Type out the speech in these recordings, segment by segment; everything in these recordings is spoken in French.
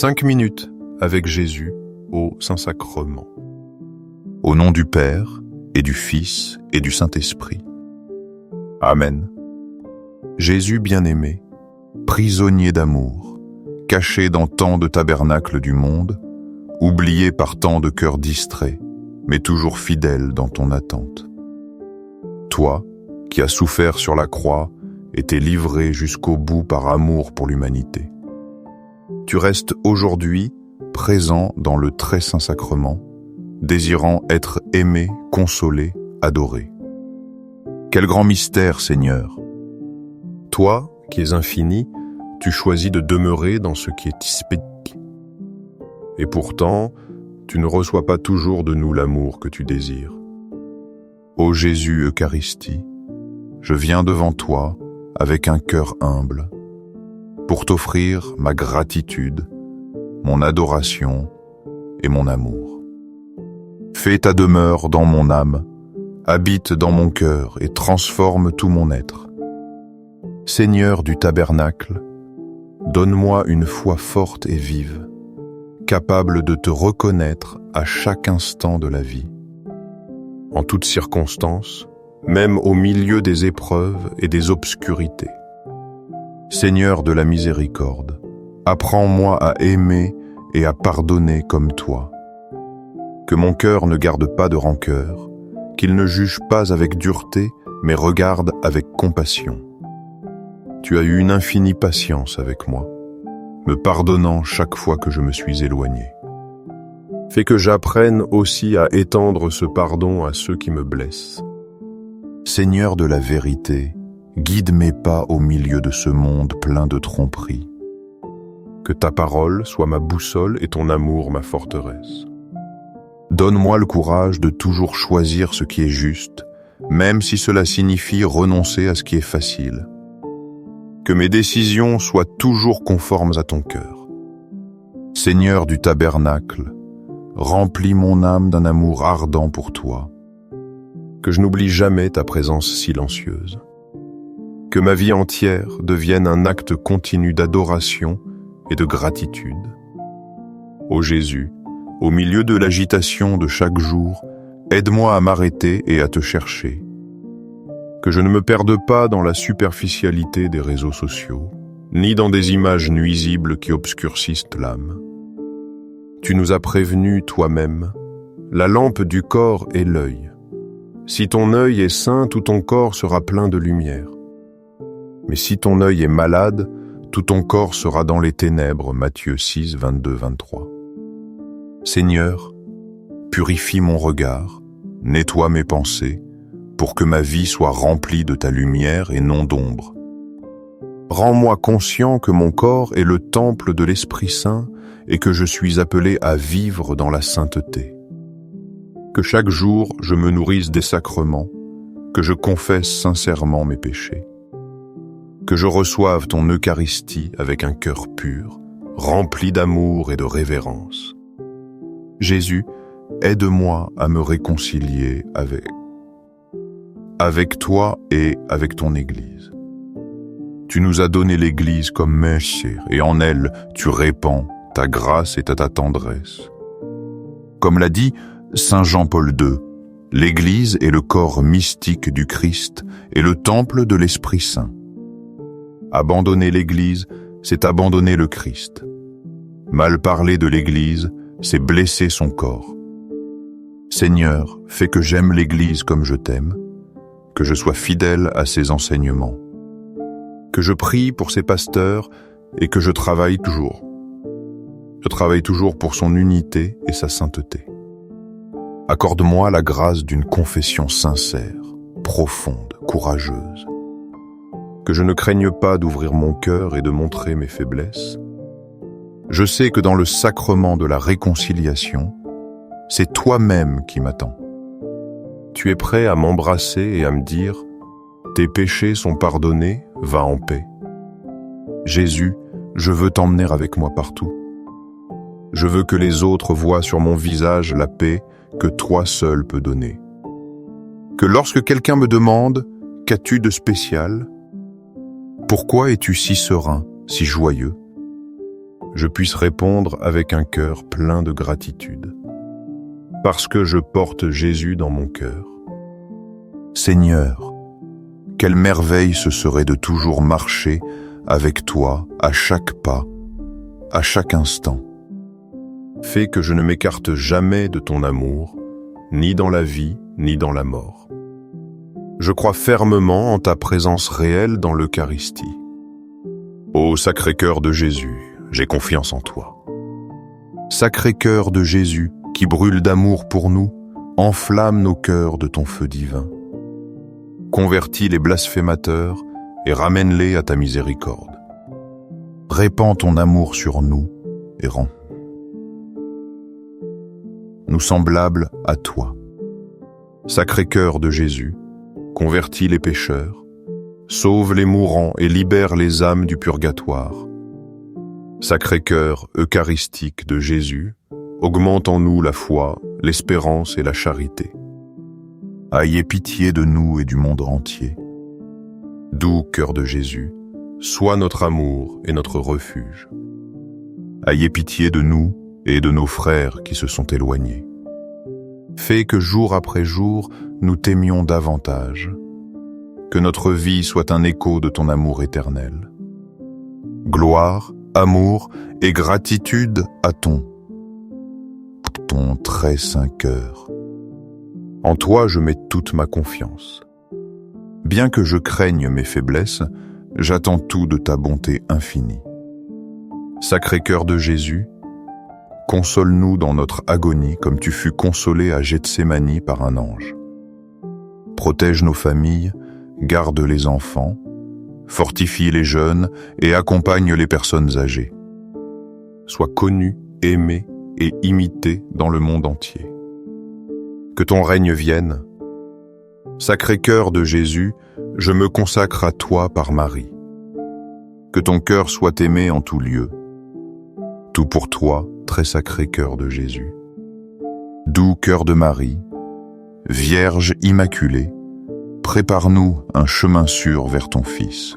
5 minutes avec Jésus au Saint-Sacrement. Au nom du Père, et du Fils, et du Saint-Esprit. Amen. Jésus bien-aimé, prisonnier d'amour, caché dans tant de tabernacles du monde, oublié par tant de cœurs distraits, mais toujours fidèle dans ton attente. Toi, qui as souffert sur la croix et t'es livré jusqu'au bout par amour pour l'humanité. Tu restes aujourd'hui présent dans le très saint sacrement, désirant être aimé, consolé, adoré. Quel grand mystère, Seigneur! Toi, qui es infini, tu choisis de demeurer dans ce qui est ispédique. Et pourtant, tu ne reçois pas toujours de nous l'amour que tu désires. Ô Jésus Eucharistie, je viens devant toi avec un cœur humble, pour t'offrir ma gratitude, mon adoration et mon amour. Fais ta demeure dans mon âme, habite dans mon cœur et transforme tout mon être. Seigneur du tabernacle, donne-moi une foi forte et vive, capable de te reconnaître à chaque instant de la vie. En toutes circonstances, même au milieu des épreuves et des obscurités. Seigneur de la miséricorde, apprends-moi à aimer et à pardonner comme toi. Que mon cœur ne garde pas de rancœur, qu'il ne juge pas avec dureté, mais regarde avec compassion. Tu as eu une infinie patience avec moi, me pardonnant chaque fois que je me suis éloigné. Fais que j'apprenne aussi à étendre ce pardon à ceux qui me blessent. Seigneur de la vérité, guide mes pas au milieu de ce monde plein de tromperies. Que ta parole soit ma boussole et ton amour ma forteresse. Donne-moi le courage de toujours choisir ce qui est juste, même si cela signifie renoncer à ce qui est facile. Que mes décisions soient toujours conformes à ton cœur. Seigneur du tabernacle, remplis mon âme d'un amour ardent pour toi. Que je n'oublie jamais ta présence silencieuse. Que ma vie entière devienne un acte continu d'adoration et de gratitude. Ô Jésus, au milieu de l'agitation de chaque jour, aide-moi à m'arrêter et à te chercher. Que je ne me perde pas dans la superficialité des réseaux sociaux, ni dans des images nuisibles qui obscurcissent l'âme. Tu nous as prévenus toi-même, la lampe du corps est l'œil. Si ton œil est sain, tout ton corps sera plein de lumière. Mais si ton œil est malade, tout ton corps sera dans les ténèbres. Matthieu 6, 22-23. Seigneur, purifie mon regard, nettoie mes pensées, pour que ma vie soit remplie de ta lumière et non d'ombre. Rends-moi conscient que mon corps est le temple de l'Esprit Saint et que je suis appelé à vivre dans la sainteté. Que chaque jour je me nourrisse des sacrements, que je confesse sincèrement mes péchés. Que je reçoive ton Eucharistie avec un cœur pur, rempli d'amour et de révérence. Jésus, aide-moi à me réconcilier avec toi et avec ton Église. Tu nous as donné l'Église comme mère et en elle tu répands ta grâce et ta tendresse. Comme l'a dit Saint Jean-Paul II, l'Église est le corps mystique du Christ et le temple de l'Esprit Saint. Abandonner l'Église, c'est abandonner le Christ. Mal parler de l'Église, c'est blesser son corps. Seigneur, fais que j'aime l'Église comme je t'aime, que je sois fidèle à ses enseignements, que je prie pour ses pasteurs et que je travaille toujours. Je travaille toujours pour son unité et sa sainteté. Accorde-moi la grâce d'une confession sincère, profonde, courageuse. Que je ne craigne pas d'ouvrir mon cœur et de montrer mes faiblesses. Je sais que dans le sacrement de la réconciliation, c'est toi-même qui m'attends. Tu es prêt à m'embrasser et à me dire « Tes péchés sont pardonnés, va en paix ». Jésus, je veux t'emmener avec moi partout. Je veux que les autres voient sur mon visage la paix que toi seul peux donner. Que lorsque quelqu'un me demande « Qu'as-tu de spécial ? Pourquoi es-tu si serein, si joyeux ? je puisse répondre avec un cœur plein de gratitude, parce que je porte Jésus dans mon cœur. Seigneur, quelle merveille ce serait de toujours marcher avec toi à chaque pas, à chaque instant. Fais que je ne m'écarte jamais de ton amour, ni dans la vie, ni dans la mort. Je crois fermement en ta présence réelle dans l'Eucharistie. Ô Sacré-Cœur de Jésus, j'ai confiance en toi. Sacré-Cœur de Jésus, qui brûle d'amour pour nous, enflamme nos cœurs de ton feu divin. Convertis les blasphémateurs et ramène-les à ta miséricorde. Répands ton amour sur nous et rends-nous semblables à toi. Sacré-Cœur de Jésus, convertis les pécheurs, sauve les mourants et libère les âmes du purgatoire. Sacré-Cœur eucharistique de Jésus, augmente en nous la foi, l'espérance et la charité. Ayez pitié de nous et du monde entier. Doux Cœur de Jésus, sois notre amour et notre refuge. Ayez pitié de nous et de nos frères qui se sont éloignés. Fais que jour après jour, nous t'aimions davantage, que notre vie soit un écho de ton amour éternel. Gloire, amour et gratitude à ton très saint cœur. En toi, je mets toute ma confiance. Bien que je craigne mes faiblesses, j'attends tout de ta bonté infinie. Sacré-Cœur de Jésus, console-nous dans notre agonie comme tu fus consolé à Gethsémani par un ange. Protège nos familles, garde les enfants, fortifie les jeunes et accompagne les personnes âgées. Sois connu, aimé et imité dans le monde entier. Que ton règne vienne. Sacré-Cœur de Jésus, je me consacre à toi par Marie. Que ton cœur soit aimé en tout lieu. Tout pour toi, très sacré Cœur de Jésus. Doux Cœur de Marie, Vierge immaculée, prépare-nous un chemin sûr vers ton Fils.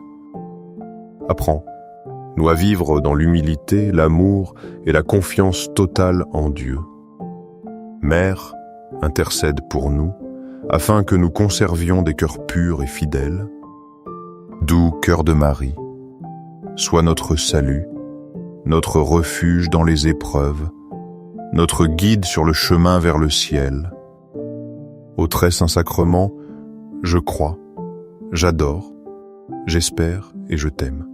Apprends-nous à vivre dans l'humilité, l'amour et la confiance totale en Dieu. Mère, intercède pour nous, afin que nous conservions des cœurs purs et fidèles. Doux Cœur de Marie, sois notre salut, notre refuge dans les épreuves, notre guide sur le chemin vers le ciel. Au très saint sacrement, je crois, j'adore, j'espère et je t'aime.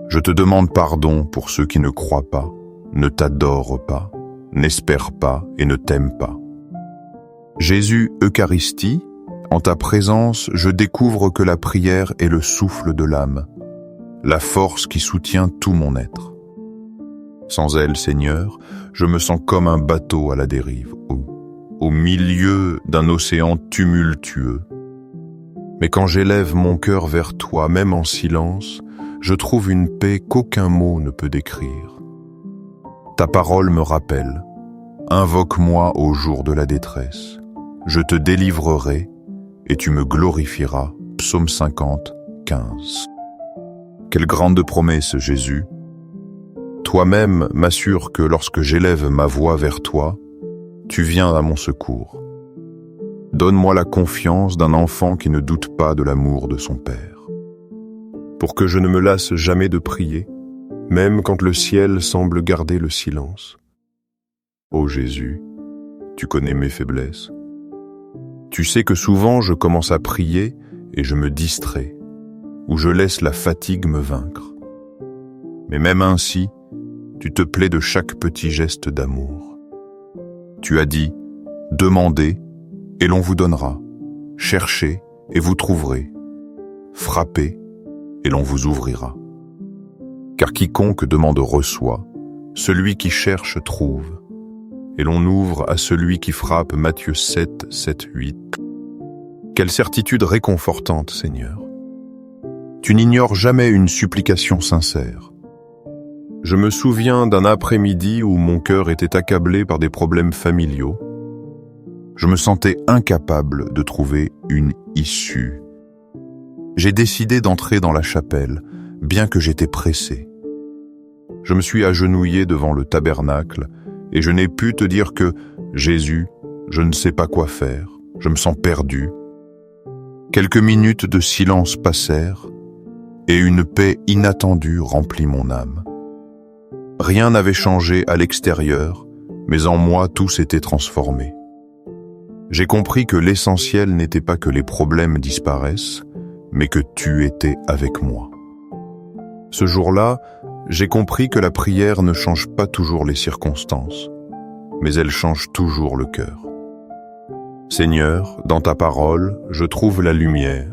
Je te demande pardon pour ceux qui ne croient pas, ne t'adorent pas, n'espèrent pas et ne t'aiment pas. Jésus Eucharistie, en ta présence, je découvre que la prière est le souffle de l'âme, la force qui soutient tout mon être. Sans elle, Seigneur, je me sens comme un bateau à la dérive, au milieu d'un océan tumultueux. Mais quand j'élève mon cœur vers toi, même en silence, je trouve une paix qu'aucun mot ne peut décrire. Ta parole me rappelle, invoque-moi au jour de la détresse. Je te délivrerai et tu me glorifieras. Psaume 50, 15. Quelle grande promesse, Jésus! Toi-même m'assure que lorsque j'élève ma voix vers toi, tu viens à mon secours. Donne-moi la confiance d'un enfant qui ne doute pas de l'amour de son Père. Pour que je ne me lasse jamais de prier, même quand le ciel semble garder le silence. Ô Jésus, tu connais mes faiblesses. Tu sais que souvent je commence à prier et je me distrais, ou je laisse la fatigue me vaincre. Mais même ainsi, tu te plais de chaque petit geste d'amour. Tu as dit, demandez et l'on vous donnera, cherchez et vous trouverez, frappez et l'on vous ouvrira. Car quiconque demande reçoit, celui qui cherche trouve, et l'on ouvre à celui qui frappe. Matthieu 7, 7, 8. Quelle certitude réconfortante, Seigneur. Tu n'ignores jamais une supplication sincère. Je me souviens d'un après-midi où mon cœur était accablé par des problèmes familiaux. Je me sentais incapable de trouver une issue. J'ai décidé d'entrer dans la chapelle, bien que j'étais pressé. Je me suis agenouillé devant le tabernacle et je n'ai pu te dire que « Jésus, je ne sais pas quoi faire, je me sens perdu ». Quelques minutes de silence passèrent et une paix inattendue remplit mon âme. Rien n'avait changé à l'extérieur, mais en moi tout s'était transformé. J'ai compris que l'essentiel n'était pas que les problèmes disparaissent, mais que tu étais avec moi. Ce jour-là, j'ai compris que la prière ne change pas toujours les circonstances, mais elle change toujours le cœur. Seigneur, dans ta parole, je trouve la lumière.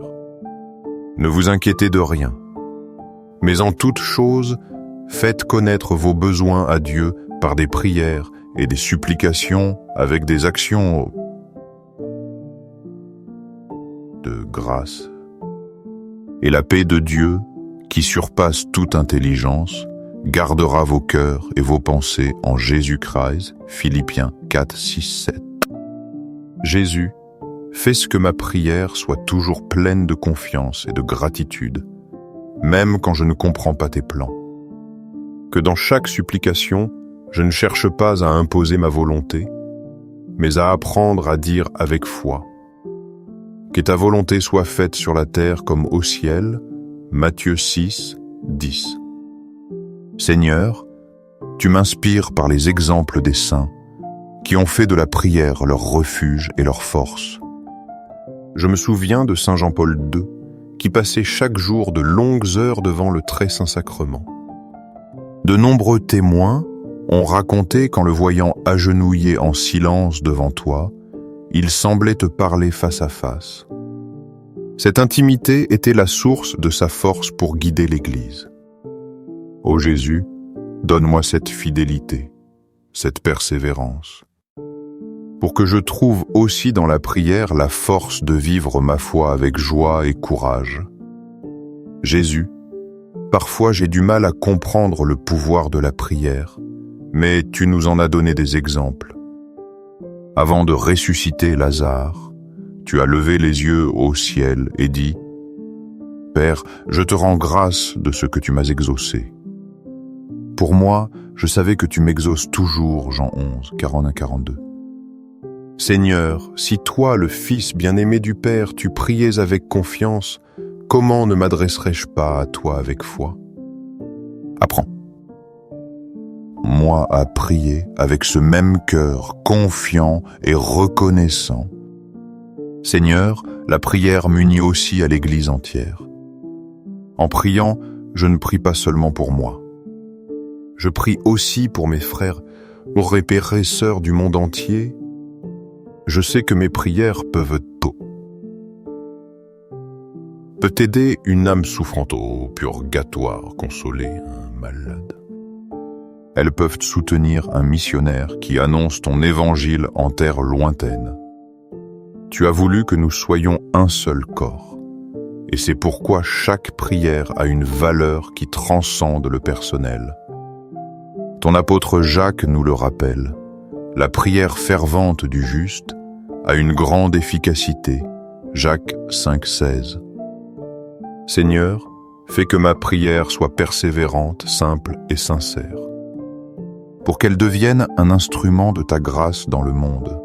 Ne vous inquiétez de rien, mais en toute chose, faites connaître vos besoins à Dieu par des prières et des supplications avec des actions de grâce. Et la paix de Dieu, qui surpasse toute intelligence, gardera vos cœurs et vos pensées en Jésus-Christ. Philippiens 4, 6, 7. Jésus, fais ce que ma prière soit toujours pleine de confiance et de gratitude, même quand je ne comprends pas tes plans. Que dans chaque supplication, je ne cherche pas à imposer ma volonté, mais à apprendre à dire avec foi. Que ta volonté soit faite sur la terre comme au ciel. Matthieu 6, 10. Seigneur, tu m'inspires par les exemples des saints qui ont fait de la prière leur refuge et leur force. Je me souviens de Saint Jean-Paul II qui passait chaque jour de longues heures devant le très saint sacrement. De nombreux témoins ont raconté qu'en le voyant agenouillé en silence devant toi, il semblait te parler face à face. Cette intimité était la source de sa force pour guider l'Église. Ô Jésus, donne-moi cette fidélité, cette persévérance, pour que je trouve aussi dans la prière la force de vivre ma foi avec joie et courage. Jésus, parfois j'ai du mal à comprendre le pouvoir de la prière, mais tu nous en as donné des exemples. Avant de ressusciter Lazare, tu as levé les yeux au ciel et dit « Père, je te rends grâce de ce que tu m'as exaucé. » Pour moi, je savais que tu m'exauces toujours, Jean 11, 41-42. Seigneur, si toi, le Fils bien-aimé du Père, tu priais avec confiance, comment ne m'adresserais-je pas à toi avec foi? Apprends. Moi à prier avec ce même cœur confiant et reconnaissant. Seigneur, la prière m'unit aussi à l'Église entière. En priant, je ne prie pas seulement pour moi. Je prie aussi pour mes frères, repères et sœurs du monde entier. Je sais que mes prières peuvent aider une âme souffrante au purgatoire, consoler un malade. Elles peuvent soutenir un missionnaire qui annonce ton évangile en terre lointaine. Tu as voulu que nous soyons un seul corps, et c'est pourquoi chaque prière a une valeur qui transcende le personnel. Ton apôtre Jacques nous le rappelle, la prière fervente du juste a une grande efficacité. Jacques 5,16. Seigneur, fais que ma prière soit persévérante, simple et sincère, pour qu'elle devienne un instrument de ta grâce dans le monde.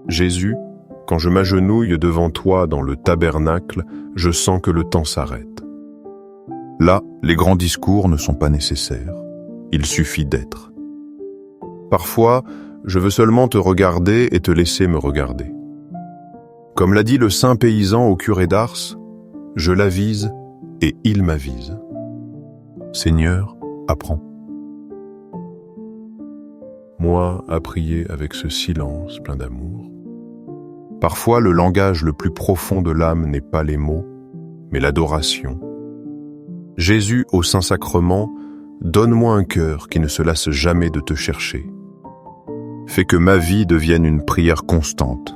Jésus, quand je m'agenouille devant toi dans le tabernacle, je sens que le temps s'arrête. Là, les grands discours ne sont pas nécessaires. Il suffit d'être. Parfois, je veux seulement te regarder et te laisser me regarder. Comme l'a dit le saint paysan au curé d'Ars, je l'avise et il m'avise. Seigneur, apprends. Moi à prier avec ce silence plein d'amour. Parfois, le langage le plus profond de l'âme n'est pas les mots, mais l'adoration. Jésus, au Saint-Sacrement, donne-moi un cœur qui ne se lasse jamais de te chercher. Fais que ma vie devienne une prière constante.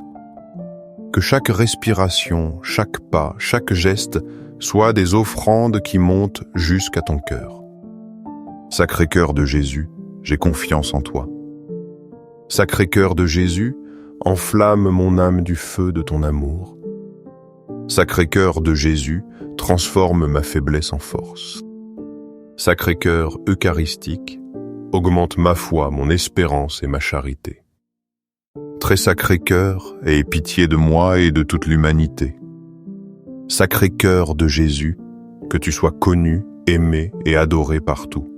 Que chaque respiration, chaque pas, chaque geste soient des offrandes qui montent jusqu'à ton cœur. Sacré cœur de Jésus, j'ai confiance en toi. Sacré cœur de Jésus, enflamme mon âme du feu de ton amour. Sacré cœur de Jésus, transforme ma faiblesse en force. Sacré-Cœur eucharistique, augmente ma foi, mon espérance et ma charité. Très Sacré-Cœur, aie pitié de moi et de toute l'humanité. Sacré-Cœur de Jésus, que tu sois connu, aimé et adoré partout.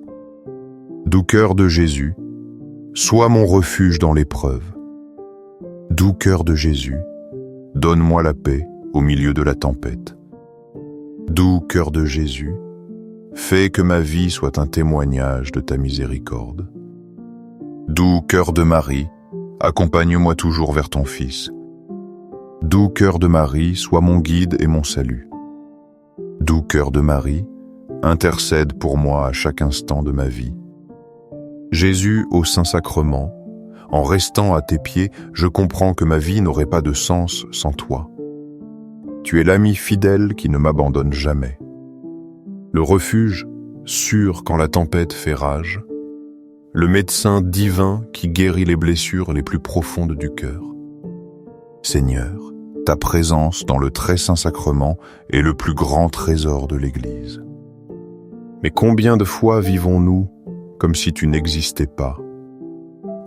Doux cœur de Jésus, sois mon refuge dans l'épreuve. Doux cœur de Jésus, donne-moi la paix au milieu de la tempête. Doux cœur de Jésus, fais que ma vie soit un témoignage de ta miséricorde. Doux cœur de Marie, accompagne-moi toujours vers ton Fils. Doux cœur de Marie, sois mon guide et mon salut. Doux cœur de Marie, intercède pour moi à chaque instant de ma vie. Jésus au Saint-Sacrement, en restant à tes pieds, je comprends que ma vie n'aurait pas de sens sans toi. Tu es l'ami fidèle qui ne m'abandonne jamais. Le refuge, sûr quand la tempête fait rage. Le médecin divin qui guérit les blessures les plus profondes du cœur. Seigneur, ta présence dans le très saint sacrement est le plus grand trésor de l'Église. Mais combien de fois vivons-nous comme si tu n'existais pas,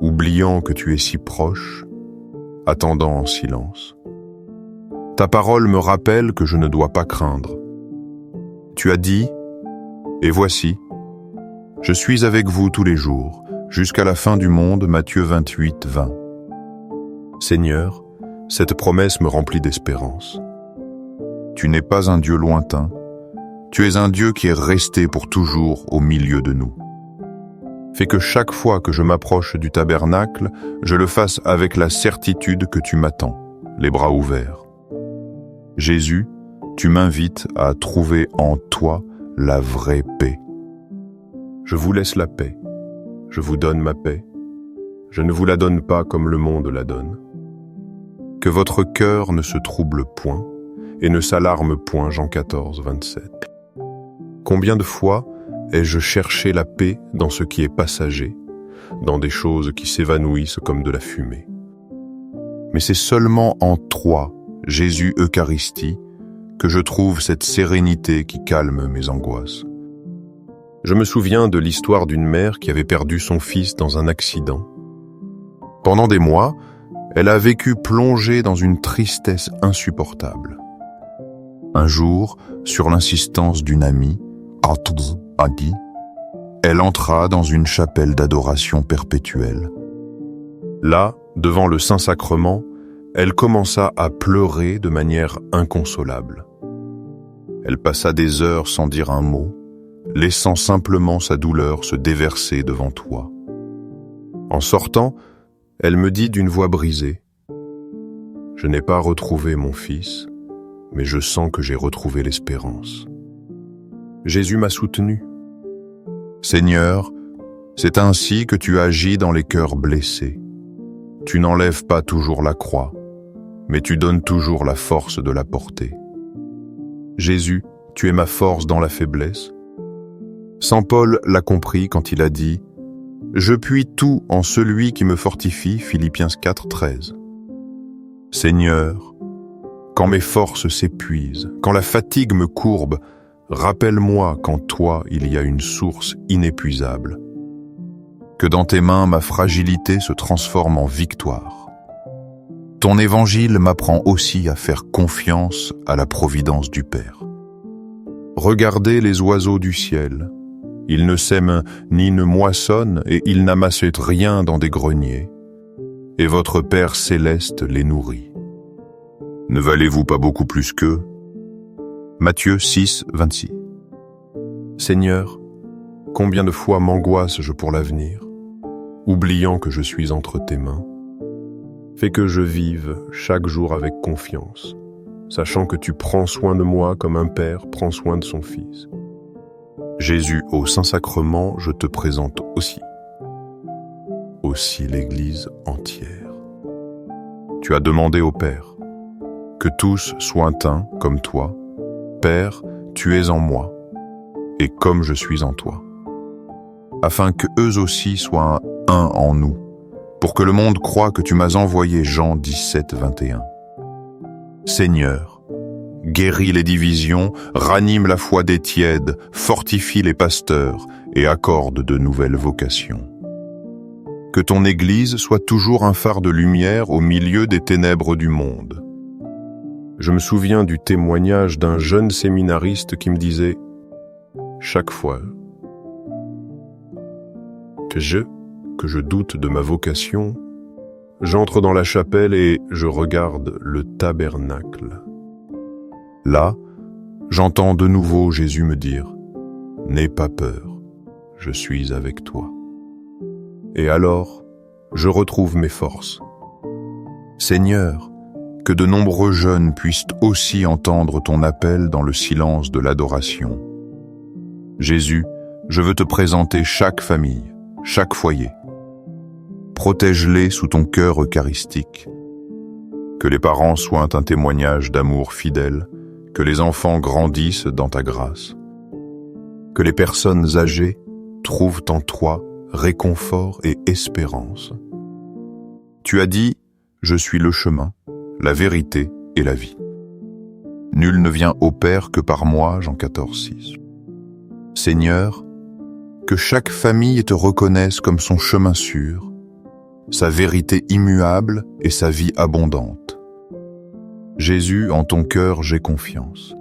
oubliant que tu es si proche, attendant en silence. Ta parole me rappelle que je ne dois pas craindre. Tu as dit, et voici, je suis avec vous tous les jours, jusqu'à la fin du monde, Matthieu 28, 20. Seigneur, cette promesse me remplit d'espérance. Tu n'es pas un Dieu lointain, tu es un Dieu qui est resté pour toujours au milieu de nous. Fais que chaque fois que je m'approche du tabernacle, je le fasse avec la certitude que tu m'attends, les bras ouverts. Jésus, tu m'invites à trouver en toi la vraie paix. Je vous laisse la paix, je vous donne ma paix, je ne vous la donne pas comme le monde la donne. Que votre cœur ne se trouble point et ne s'alarme point, Jean 14, 27. Combien de fois ai-je cherché la paix dans ce qui est passager, dans des choses qui s'évanouissent comme de la fumée. Mais c'est seulement en toi, Jésus Eucharistie, que je trouve cette sérénité qui calme mes angoisses. Je me souviens de l'histoire d'une mère qui avait perdu son fils dans un accident. Pendant des mois, elle a vécu plongée dans une tristesse insupportable. Un jour, sur l'insistance d'une amie, Adi, elle entra dans une chapelle d'adoration perpétuelle. Là, devant le Saint-Sacrement, elle commença à pleurer de manière inconsolable. Elle passa des heures sans dire un mot, laissant simplement sa douleur se déverser devant toi. En sortant, elle me dit d'une voix brisée, « Je n'ai pas retrouvé mon fils, mais je sens que j'ai retrouvé l'espérance. » Jésus m'a soutenu. Seigneur, c'est ainsi que tu agis dans les cœurs blessés. Tu n'enlèves pas toujours la croix, mais tu donnes toujours la force de la porter. Jésus, tu es ma force dans la faiblesse. Saint Paul l'a compris quand il a dit « Je puis tout en celui qui me fortifie » Philippiens 4, 13. Seigneur, quand mes forces s'épuisent, quand la fatigue me courbe, rappelle-moi qu'en toi il y a une source inépuisable. Que dans tes mains ma fragilité se transforme en victoire. Ton évangile m'apprend aussi à faire confiance à la providence du Père. Regardez les oiseaux du ciel. Ils ne sèment ni ne moissonnent et ils n'amassent rien dans des greniers. Et votre Père céleste les nourrit. Ne valez-vous pas beaucoup plus qu'eux ? Matthieu 6, 26. Seigneur, combien de fois m'angoisse-je pour l'avenir, oubliant que je suis entre tes mains. Fais que je vive chaque jour avec confiance, sachant que tu prends soin de moi comme un père prend soin de son fils. Jésus, au Saint-Sacrement, je te présente aussi l'Église entière. Tu as demandé au Père que tous soient un comme toi. Père, tu es en moi, et comme je suis en toi, afin que eux aussi soient un en nous, pour que le monde croie que tu m'as envoyé. Jean 17, 21. Seigneur, guéris les divisions, ranime la foi des tièdes, fortifie les pasteurs et accorde de nouvelles vocations. Que ton Église soit toujours un phare de lumière au milieu des ténèbres du monde. Je me souviens du témoignage d'un jeune séminariste qui me disait « Chaque fois que je doute de ma vocation, j'entre dans la chapelle et je regarde le tabernacle. Là, j'entends de nouveau Jésus me dire « N'aie pas peur, je suis avec toi. » Et alors, je retrouve mes forces. Seigneur, que de nombreux jeunes puissent aussi entendre ton appel dans le silence de l'adoration. Jésus, je veux te présenter chaque famille, chaque foyer. Protège-les sous ton cœur eucharistique. Que les parents soient un témoignage d'amour fidèle, que les enfants grandissent dans ta grâce. Que les personnes âgées trouvent en toi réconfort et espérance. Tu as dit, je suis le chemin, la vérité et la vie. Nul ne vient au Père que par moi, Jean 14,6. Seigneur, que chaque famille te reconnaisse comme son chemin sûr, sa vérité immuable et sa vie abondante. Jésus, en ton cœur j'ai confiance.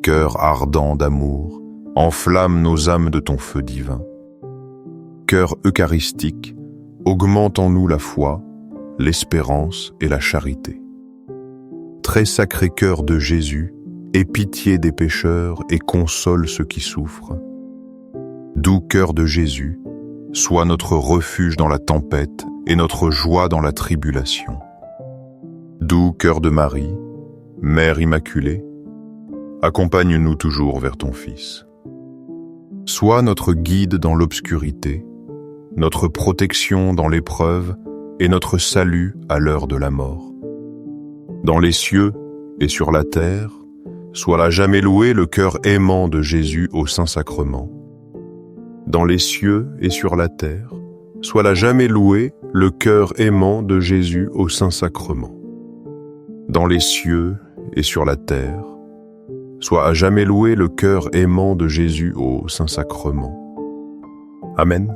Cœur ardent d'amour, enflamme nos âmes de ton feu divin. Cœur eucharistique, augmente en nous la foi, l'espérance et la charité. Très sacré cœur de Jésus, aie pitié des pécheurs et console ceux qui souffrent. Doux cœur de Jésus, sois notre refuge dans la tempête et notre joie dans la tribulation. Doux cœur de Marie, Mère Immaculée, accompagne-nous toujours vers ton Fils. Sois notre guide dans l'obscurité, notre protection dans l'épreuve et notre salut à l'heure de la mort. Dans les cieux et sur la terre, soit à jamais loué le cœur aimant de Jésus au Saint-Sacrement. Dans les cieux et sur la terre, soit à jamais loué le cœur aimant de Jésus au Saint-Sacrement. Dans les cieux et sur la terre, soit à jamais loué le cœur aimant de Jésus au Saint-Sacrement. Amen.